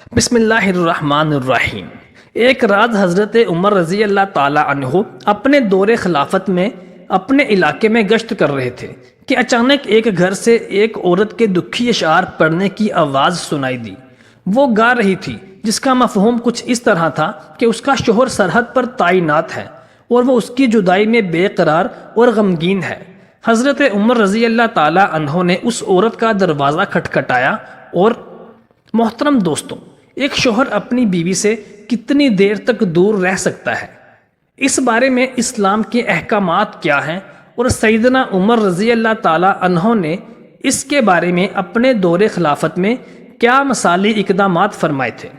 بسم اللہ الرحمن الرحیم۔ ایک رات حضرت عمر رضی اللہ تعالیٰ عنہ اپنے دور خلافت میں اپنے علاقے میں گشت کر رہے تھے کہ اچانک ایک گھر سے ایک عورت کے دکھی اشعار پڑھنے کی آواز سنائی دی۔ وہ گا رہی تھی جس کا مفہوم کچھ اس طرح تھا کہ اس کا شوہر سرحد پر تعینات ہے اور وہ اس کی جدائی میں بے قرار اور غمگین ہے۔ حضرت عمر رضی اللہ تعالیٰ عنہ نے اس عورت کا دروازہ کھٹکھٹایا اور محترم دوستوں، ایک شوہر اپنی بیوی سے کتنی دیر تک دور رہ سکتا ہے، اس بارے میں اسلام کے احکامات کیا ہیں اور سیدنا عمر رضی اللہ تعالیٰ عنہ نے اس کے بارے میں اپنے دور خلافت میں کیا مثالی اقدامات فرمائے تھے۔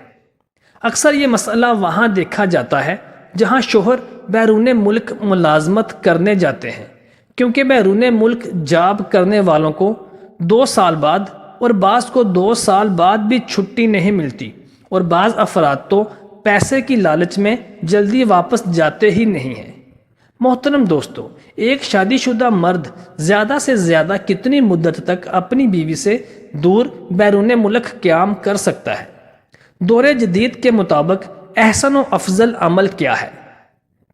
اکثر یہ مسئلہ وہاں دیکھا جاتا ہے جہاں شوہر بیرون ملک ملازمت کرنے جاتے ہیں، کیونکہ بیرون ملک جاب کرنے والوں کو 2 سال بعد اور بعض کو 2 سال بعد بھی چھٹی نہیں ملتی، اور بعض افراد تو پیسے کی لالچ میں جلدی واپس جاتے ہی نہیں ہیں۔ محترم دوستو، ایک شادی شدہ مرد زیادہ سے زیادہ کتنی مدت تک اپنی بیوی سے دور بیرون ملک قیام کر سکتا ہے؟ دور جدید کے مطابق احسن و افضل عمل کیا ہے؟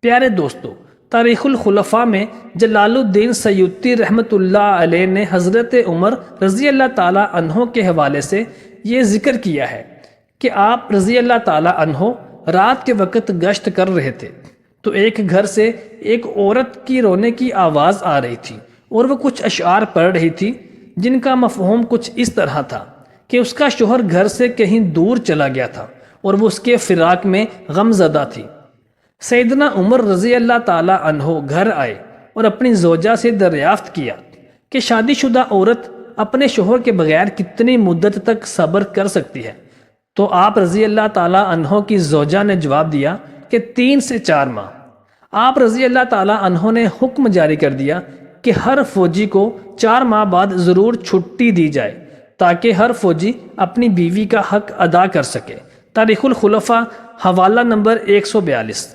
پیارے دوستو، تاریخ الخلفاء میں جلال الدین سیوطی رحمۃ اللہ علیہ نے حضرت عمر رضی اللہ تعالیٰ عنہ کے حوالے سے یہ ذکر کیا ہے کہ آپ رضی اللہ تعالیٰ عنہ رات کے وقت گشت کر رہے تھے تو ایک گھر سے ایک عورت کی رونے کی آواز آ رہی تھی اور وہ کچھ اشعار پڑھ رہی تھی جن کا مفہوم کچھ اس طرح تھا کہ اس کا شوہر گھر سے کہیں دور چلا گیا تھا اور وہ اس کے فراق میں غم زدہ تھی۔ سیدنا عمر رضی اللہ تعالیٰ عنہ گھر آئے اور اپنی زوجہ سے دریافت کیا کہ شادی شدہ عورت اپنے شوہر کے بغیر کتنی مدت تک صبر کر سکتی ہے، تو آپ رضی اللہ تعالیٰ عنہ کی زوجہ نے جواب دیا کہ 3 سے 4 ماہ۔ آپ رضی اللہ تعالیٰ عنہ نے حکم جاری کر دیا کہ ہر فوجی کو 4 ماہ بعد ضرور چھٹی دی جائے تاکہ ہر فوجی اپنی بیوی کا حق ادا کر سکے۔ تاریخ الخلفاء حوالہ نمبر 142۔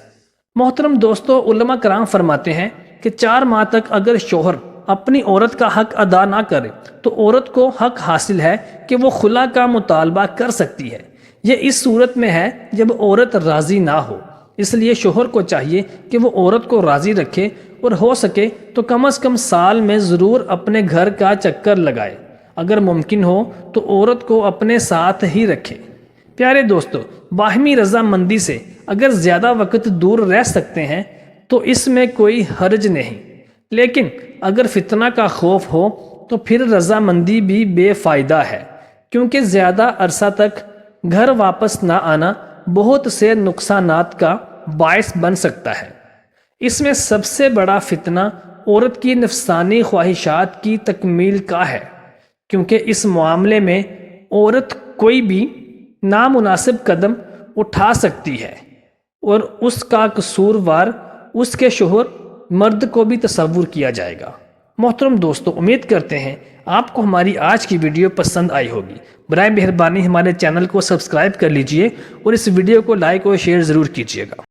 محترم دوستو، علماء کرام فرماتے ہیں کہ 4 ماہ تک اگر شوہر اپنی عورت کا حق ادا نہ کرے تو عورت کو حق حاصل ہے کہ وہ خلا کا مطالبہ کر سکتی ہے۔ یہ اس صورت میں ہے جب عورت راضی نہ ہو، اس لیے شوہر کو چاہیے کہ وہ عورت کو راضی رکھے اور ہو سکے تو کم از کم سال میں ضرور اپنے گھر کا چکر لگائے، اگر ممکن ہو تو عورت کو اپنے ساتھ ہی رکھے۔ پیارے دوستو، باہمی رضامندی سے اگر زیادہ وقت دور رہ سکتے ہیں تو اس میں کوئی حرج نہیں، لیکن اگر فتنہ کا خوف ہو تو پھر رضامندی بھی بے فائدہ ہے، کیونکہ زیادہ عرصہ تک گھر واپس نہ آنا بہت سے نقصانات کا باعث بن سکتا ہے۔ اس میں سب سے بڑا فتنہ عورت کی نفسانی خواہشات کی تکمیل کا ہے، کیونکہ اس معاملے میں عورت کوئی بھی نامناسب قدم اٹھا سکتی ہے اور اس کا قصوروار اس کے شوہر مرد کو بھی تصور کیا جائے گا۔ محترم دوستو، امید کرتے ہیں آپ کو ہماری آج کی ویڈیو پسند آئی ہوگی۔ برائے مہربانی ہمارے چینل کو سبسکرائب کر لیجئے اور اس ویڈیو کو لائک اور شیئر ضرور کیجیے گا۔